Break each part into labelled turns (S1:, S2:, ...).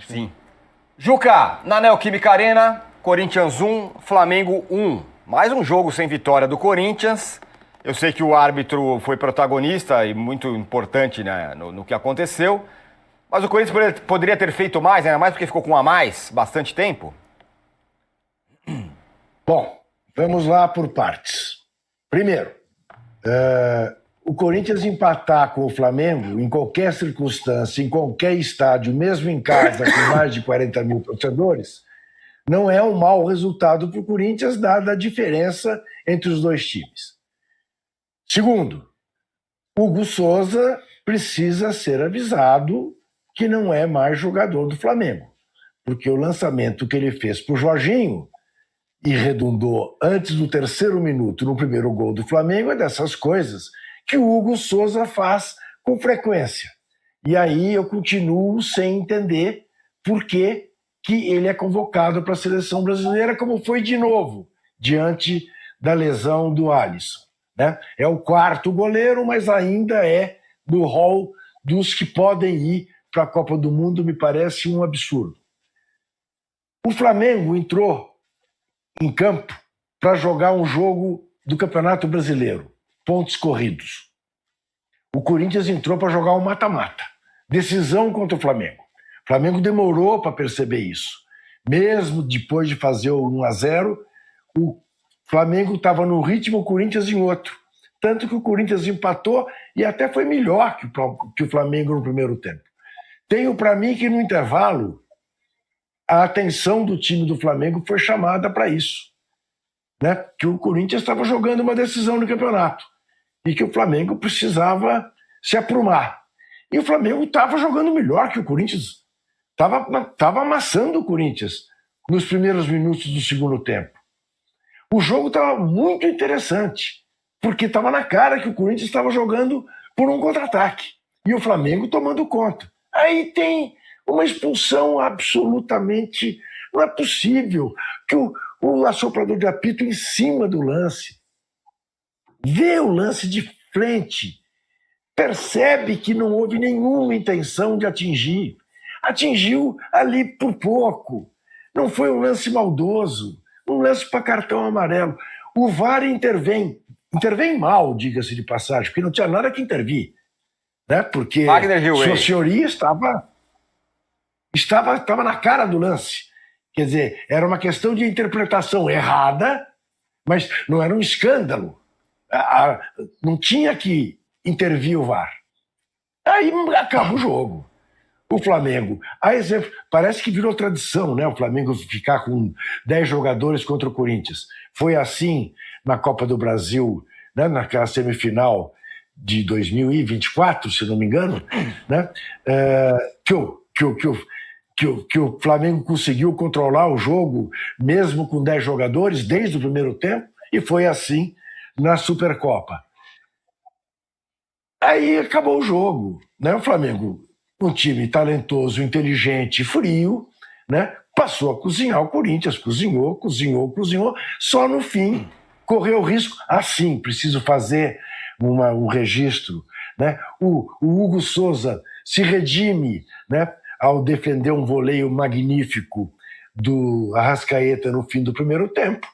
S1: Sim. Juca, na Neoquímica Arena, Corinthians 1, Flamengo 1. Mais um jogo sem vitória do Corinthians. Eu sei que o árbitro foi protagonista e muito importante, né, no que aconteceu. Mas o Corinthians poderia ter feito mais, ainda mais porque ficou com um a mais bastante tempo.
S2: Bom, vamos lá por partes. Primeiro, o Corinthians empatar com o Flamengo em qualquer circunstância, em qualquer estádio, mesmo em casa, com mais de 40 mil torcedores, não é um mau resultado para o Corinthians, dada a diferença entre os dois times. Segundo, Hugo Souza precisa ser avisado que não é mais jogador do Flamengo, porque o lançamento que ele fez para o Jorginho e redundou antes do terceiro minuto no primeiro gol do Flamengo é dessas coisas que o Hugo Souza faz com frequência. E aí eu continuo sem entender por que ele é convocado para a seleção brasileira, como foi de novo, diante da lesão do Alisson, né? É o quarto goleiro, mas ainda é do hall dos que podem ir para a Copa do Mundo, me parece um absurdo. O Flamengo entrou em campo para jogar um jogo do Campeonato Brasileiro, pontos corridos. O Corinthians entrou para jogar um mata-mata, decisão contra o Flamengo. O Flamengo demorou para perceber isso. Mesmo depois de fazer o 1-0, o Flamengo estava num ritmo, o Corinthians em outro. Tanto que o Corinthians empatou e até foi melhor que o Flamengo no primeiro tempo. Tenho para mim que no intervalo a atenção do time do Flamengo foi chamada para isso, né? Que o Corinthians estava jogando uma decisão no campeonato e que o Flamengo precisava se aprumar. E o Flamengo estava jogando melhor que o Corinthians, estava amassando o Corinthians nos primeiros minutos do segundo tempo. O jogo estava muito interessante, porque estava na cara que o Corinthians estava jogando por um contra-ataque e o Flamengo tomando conta. Aí tem uma expulsão absolutamente... Não é possível que o assoprador de apito em cima do lance vê o lance de frente, percebe que não houve nenhuma intenção de atingir. Atingiu ali por pouco. Não foi um lance maldoso, um lance para cartão amarelo. O VAR intervém mal, diga-se de passagem, porque não tinha nada que intervir, né? Porque sua senhoria estava na cara do lance. Quer dizer, era uma questão de interpretação errada, mas não era um escândalo. Não tinha que intervir o VAR. Aí acaba o jogo. O Flamengo, a exemplo, parece que virou tradição, né? O Flamengo ficar com 10 jogadores contra o Corinthians. Foi assim na Copa do Brasil, né? Naquela semifinal de 2024, se não me engano, né? Que o Flamengo conseguiu controlar o jogo mesmo com 10 jogadores desde o primeiro tempo, e foi assim na Supercopa. Aí acabou o jogo, né? O Flamengo, um time talentoso, inteligente, frio, né? Passou a cozinhar o Corinthians, cozinhou, só no fim correu o risco. Sim, preciso fazer um registro, né? O Hugo Souza se redime, né? Ao defender um voleio magnífico do Arrascaeta no fim do primeiro tempo.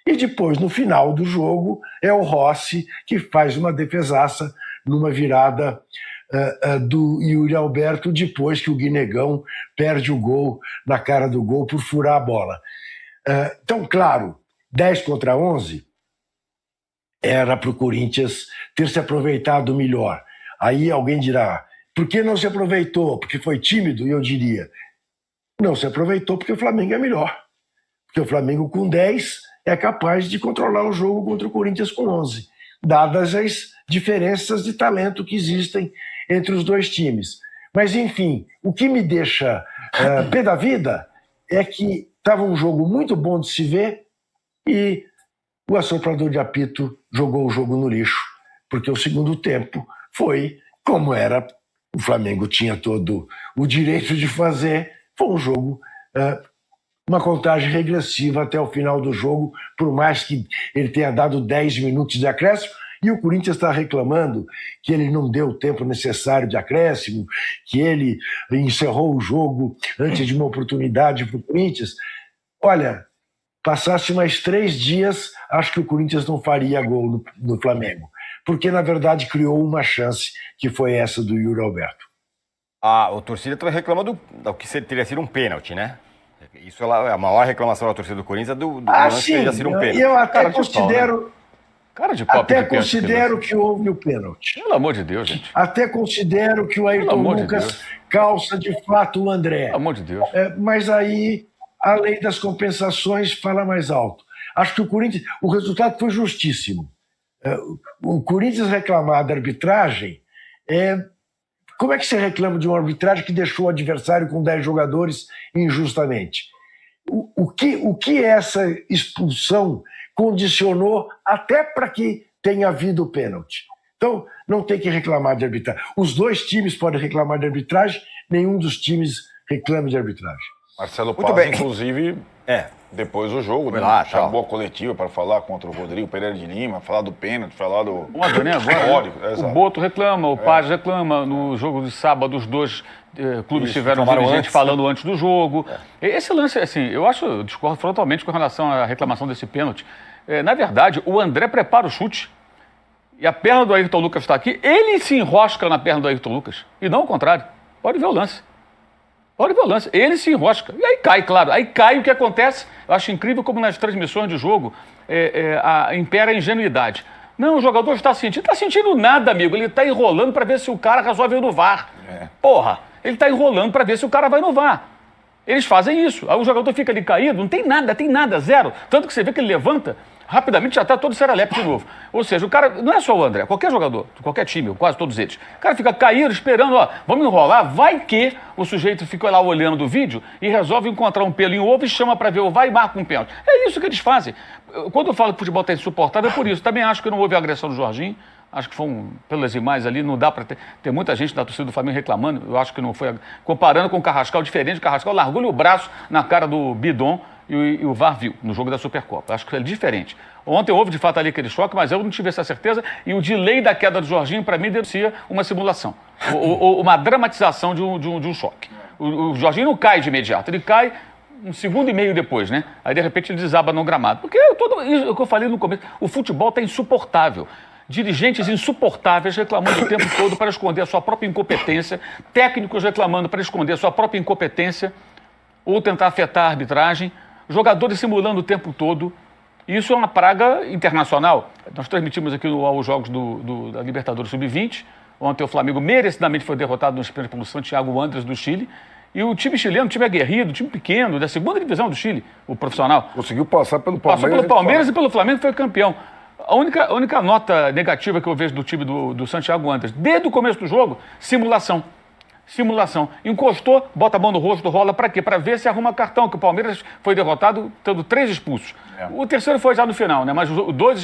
S2: E depois, no final do jogo, é o Rossi que faz uma defesaça numa virada do Yuri Alberto, depois que o Guinegão perde o gol na cara do gol por furar a bola. Então, claro, 10 contra 11 era para o Corinthians ter se aproveitado melhor. Aí alguém dirá, por que não se aproveitou? Porque foi tímido? E eu diria, não se aproveitou porque o Flamengo é melhor. Porque o Flamengo com 10 é capaz de controlar o jogo contra o Corinthians com 11, dadas as diferenças de talento que existem entre os dois times. Mas, enfim, o que me deixa pé da vida é que estava um jogo muito bom de se ver e o assoprador de apito jogou o jogo no lixo, porque o segundo tempo foi como era. O Flamengo tinha todo o direito de fazer. Foi um jogo, uma contagem regressiva até o final do jogo, por mais que ele tenha dado 10 minutos de acréscimo. E o Corinthians está reclamando que ele não deu o tempo necessário de acréscimo, que ele encerrou o jogo antes de uma oportunidade para o Corinthians. Olha, passasse mais 3 dias, acho que o Corinthians não faria gol no Flamengo. Porque, na verdade, criou uma chance, que foi essa do Yuri Alberto.
S1: A torcida também reclama do que teria sido um pênalti, né? Isso é a maior reclamação da torcida do Corinthians, do lance que teria sido um pênalti.
S2: Eu até considero...
S3: Cara de pau,
S2: até considero que houve o pênalti.
S3: Pelo amor de Deus, gente.
S2: Até considero que o Ayrton Lucas calça de fato o André.
S3: Pelo amor de Deus.
S2: Mas aí a lei das compensações fala mais alto. Acho que o resultado foi justíssimo. O Corinthians reclamar da arbitragem como é que você reclama de uma arbitragem que deixou o adversário com 10 jogadores injustamente? O que essa expulsão condicionou até para que tenha havido o pênalti? Então, não tem que reclamar de arbitragem. Os 2 times podem reclamar de arbitragem, nenhum dos times reclama de arbitragem.
S4: Marcelo Paz, inclusive, depois do jogo, chamou a coletiva para falar contra o Rodrigo Pereira de Lima, falar do pênalti, falar do...
S3: Ontem, né? Agora, o Boto reclama, o Paz reclama. No jogo de sábado, os 2 clubes tiveram dirigente falando antes do jogo. Esse lance, assim, eu discordo frontalmente com relação à reclamação desse pênalti. Na verdade, o André prepara o chute e a perna do Ayrton Lucas está aqui, ele se enrosca na perna do Ayrton Lucas, e não o contrário. Pode ver o lance. Ele se enrosca. E aí cai, claro. Aí cai, o que acontece, eu acho incrível como nas transmissões de jogo impera a ingenuidade. Não, o jogador está sentindo nada, amigo. Ele está enrolando para ver se o cara resolve ir no VAR. Porra, ele está enrolando para ver se o cara vai no VAR. Eles fazem isso. Aí o jogador fica ali caído, não tem nada, zero. Tanto que você vê que ele levanta, rapidamente já está todo serelepe de novo. Ou seja, o cara, não é só o André, qualquer jogador, qualquer time, quase todos eles. O cara fica caído, esperando, vamos enrolar, vai que o sujeito fica lá olhando do vídeo e resolve encontrar um pelo em ovo e chama para ver, vai e marca um pênalti. É isso que eles fazem. Quando eu falo que o futebol está insuportável, é por isso. Também acho que não houve agressão do Jorginho. Acho que foi pelas imagens ali, não dá para ter muita gente da torcida do Flamengo reclamando. Eu acho que não foi. Comparando com o Carrascal, diferente. O Carrascal largou-lhe o braço na cara do Bidon e o VAR viu no jogo da Supercopa. Acho que é diferente. Ontem houve de fato ali aquele choque, mas eu não tive essa certeza. E o delay da queda do Jorginho, para mim, denuncia uma simulação, ou uma dramatização de um choque. O Jorginho não cai de imediato, ele cai 1,5 segundos depois, né? Aí de repente ele desaba no gramado. Porque isso o que eu falei no começo, o futebol está insuportável. Dirigentes insuportáveis reclamando o tempo todo para esconder a sua própria incompetência, técnicos reclamando para esconder a sua própria incompetência ou tentar afetar a arbitragem, jogadores simulando o tempo todo. Isso é uma praga internacional. Nós transmitimos aqui aos jogos da Libertadores Sub-20. Ontem o Flamengo merecidamente foi derrotado nos pênaltis pelo Santiago Wanderers do Chile. E o time chileno, o time aguerrido, o time pequeno, da 2ª divisão do Chile, o profissional.
S4: Conseguiu passar pelo Palmeiras.
S3: Passou pelo Palmeiras e pelo Flamengo, foi campeão. A única nota negativa que eu vejo do time do Santiago Wanderers, desde o começo do jogo, simulação. Encostou, bota a mão no rosto, rola para quê? Para ver se arruma cartão, que o Palmeiras foi derrotado tendo 3 expulsos. O terceiro foi já no final, né? Mas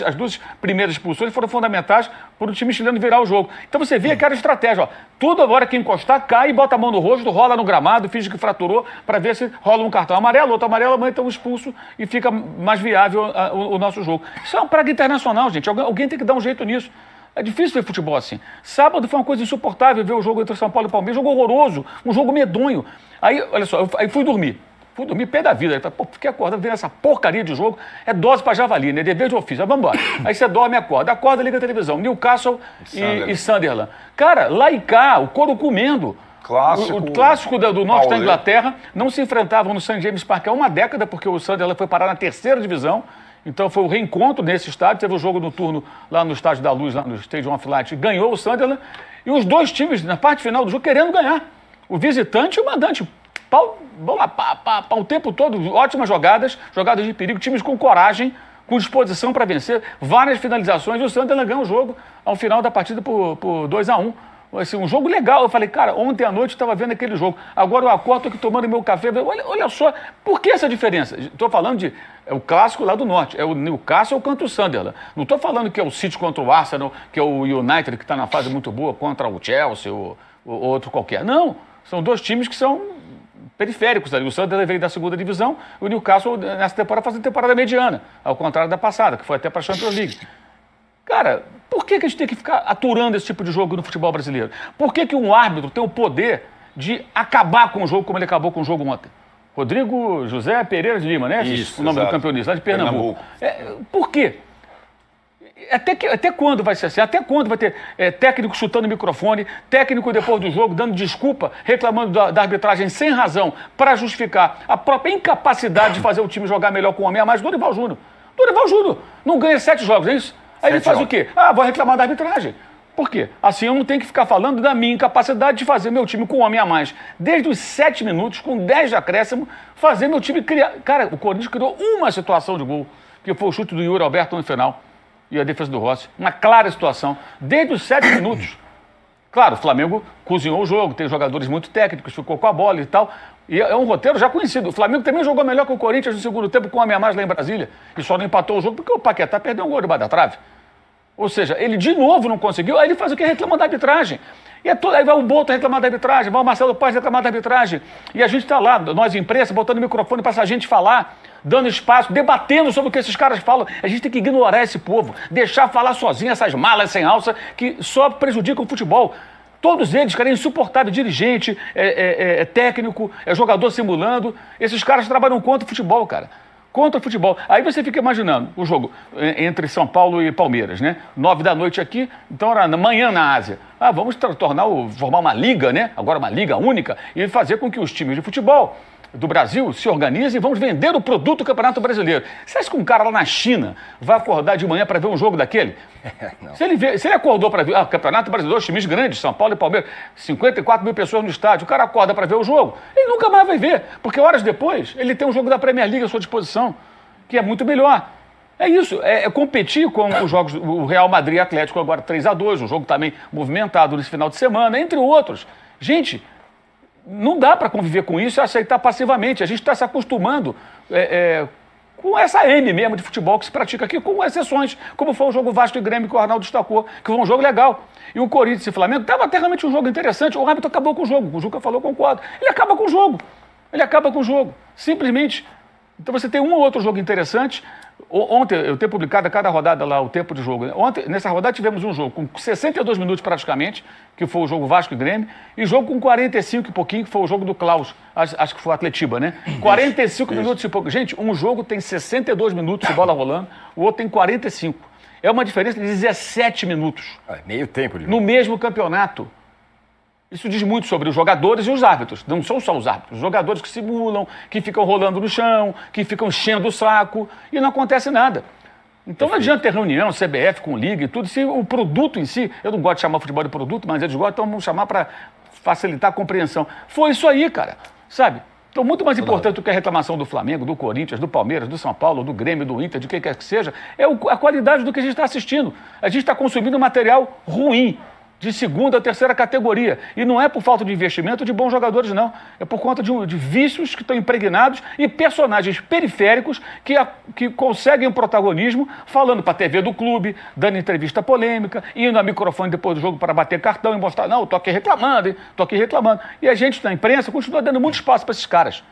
S3: as 2 primeiras expulsões foram fundamentais para o time chileno virar o jogo. Então você vê aquela estratégia, toda hora que encostar, cai, bota a mão no rosto, rola no gramado, finge que fraturou, para ver se rola um cartão amarelo, outro amarelo, amanhã então expulso e fica mais viável o nosso jogo. Isso é uma praga internacional, gente. Alguém tem que dar um jeito nisso. É difícil ver futebol assim. Sábado foi uma coisa insuportável ver o jogo entre São Paulo e Palmeiras, jogo horroroso, um jogo medonho. Aí, olha só, aí fui dormir pé da vida. Fiquei acordado vendo essa porcaria de jogo. É dose pra javali, né? Dever de ofício. Vamos embora. Aí você dorme e acorda, liga a televisão. Newcastle e Sunderland. Cara, lá e cá, o couro comendo. O clássico do norte da Inglaterra não se enfrentavam no St. James Park há uma década, porque o Sunderland foi parar na 3ª divisão. Então foi o reencontro nesse estádio, teve o jogo no turno lá no Estádio da Luz, lá no Stadium of Light, ganhou o Sunderland, e os 2 times, na parte final do jogo, querendo ganhar. O visitante e o mandante. Pau o tempo todo, ótimas jogadas de perigo, times com coragem, com disposição para vencer, várias finalizações, e o Sunderland ganhou o jogo ao final da partida por 2-1. Assim, um jogo legal. Eu falei, cara, ontem à noite eu estava vendo aquele jogo. Agora eu acordo, estou aqui tomando meu café. Olha só, por que essa diferença? Estou falando é o clássico lá do norte. É o Newcastle contra o Sunderland. Não estou falando que é o City contra o Arsenal, que é o United, que está na fase muito boa, contra o Chelsea ou outro qualquer. Não, são 2 times que são periféricos ali. O Sunderland veio da 2ª divisão, o Newcastle nessa temporada fazendo temporada mediana, ao contrário da passada, que foi até para a Champions League. Cara, por que a gente tem que ficar aturando esse tipo de jogo no futebol brasileiro? Por que um árbitro tem o poder de acabar com o jogo como ele acabou com o jogo ontem? Rodrigo José Pereira de Lima, né?
S4: Isso,
S3: o nome do campeonista, lá de Pernambuco. Por quê? Até quando vai ser assim? Até quando vai ter técnico chutando o microfone, técnico depois do jogo dando desculpa, reclamando da arbitragem sem razão, para justificar a própria incapacidade de fazer o time jogar melhor com o homem a mais? Dorival Júnior. Dorival Júnior não ganha 7 jogos, é isso? Aí ele faz o quê? Vou reclamar da arbitragem. Por quê? Assim eu não tenho que ficar falando da minha incapacidade de fazer meu time com um homem a mais. Desde os 7 minutos, com 10 de acréscimo, fazer meu time criar... Cara, o Corinthians criou uma situação de gol, que foi o chute do Yuri Alberto no final. E a defesa do Rossi. Uma clara situação. Desde os 7 minutos. Claro, o Flamengo cozinhou o jogo, tem jogadores muito técnicos, ficou com a bola e tal. E é um roteiro já conhecido. O Flamengo também jogou melhor que o Corinthians no segundo tempo com um homem a mais lá em Brasília. E só não empatou o jogo porque o Paquetá perdeu um gol debaixo da trave. Ou seja, ele de novo não conseguiu, aí ele faz o quê? Reclama da arbitragem. E aí vai o Boto reclamar da arbitragem, vai o Marcelo Paz reclamar da arbitragem. E a gente está lá, nós imprensa, botando o microfone para essa gente falar, dando espaço, debatendo sobre o que esses caras falam. A gente tem que ignorar esse povo, deixar falar sozinho essas malas sem alça que só prejudicam o futebol. Todos eles, cara, é insuportável, dirigente, técnico, jogador simulando. Esses caras trabalham contra o futebol, cara. Contra o futebol. Aí você fica imaginando o jogo entre São Paulo e Palmeiras, né? 9 da noite aqui, então era amanhã na Ásia. Vamos formar uma liga, né? Agora uma liga única e fazer com que os times de futebol do Brasil se organizem e vamos vender o produto do Campeonato Brasileiro. Você acha que um cara lá na China vai acordar de manhã para ver um jogo daquele? Se ele acordou para ver o Campeonato Brasileiro, times grandes, São Paulo e Palmeiras, 54 mil pessoas no estádio, o cara acorda para ver o jogo, ele nunca mais vai ver, porque horas depois ele tem um jogo da Premier League à sua disposição, que é muito melhor. É isso, é competir com os jogos, o Real Madrid e Atlético agora 3-2, um jogo também movimentado nesse final de semana, entre outros. Gente, não dá para conviver com isso e aceitar passivamente. A gente está se acostumando com essa M mesmo de futebol que se pratica aqui, com exceções, como foi o jogo Vasco e Grêmio que o Arnaldo destacou, que foi um jogo legal. E o Corinthians e o Flamengo estava até realmente um jogo interessante. O árbitro acabou com o jogo. O Juca falou, concordo. Ele acaba com o jogo. Ele acaba com o jogo. Simplesmente. Então você tem um ou outro jogo interessante. Ontem, eu tenho publicado a cada rodada lá o tempo de jogo. Ontem, nessa rodada, tivemos um jogo com 62 minutos praticamente, que foi o jogo Vasco e Grêmio, e jogo com 45 e pouquinho, que foi o jogo do Klaus, acho que foi o Atletiba, né? 45 minutos e pouco. Gente, um jogo tem 62 minutos de bola rolando, o outro tem 45. É uma diferença de 17 minutos.
S1: Meio tempo de jogo.
S3: No mesmo campeonato. Isso diz muito sobre os jogadores e os árbitros. Não são só os árbitros. Os jogadores que simulam, que ficam rolando no chão, que ficam enchendo o saco e não acontece nada. Então não adianta ter reunião, CBF com Liga e tudo, se o produto em si, eu não gosto de chamar futebol de produto, mas eles gostam, então vamos chamar para facilitar a compreensão. Foi isso aí, cara, sabe? Então muito mais importante do que a reclamação do Flamengo, do Corinthians, do Palmeiras, do São Paulo, do Grêmio, do Inter, de quem quer que seja, é a qualidade do que a gente está assistindo. A gente está consumindo material ruim, de segunda, terceira categoria. E não é por falta de investimento de bons jogadores, não. É por conta de vícios que estão impregnados e personagens periféricos que conseguem um protagonismo falando para a TV do clube, dando entrevista polêmica, indo a microfone depois do jogo para bater cartão e mostrar, não, estou aqui reclamando, hein? Estou aqui reclamando. E a gente, na imprensa, continua dando muito espaço para esses caras.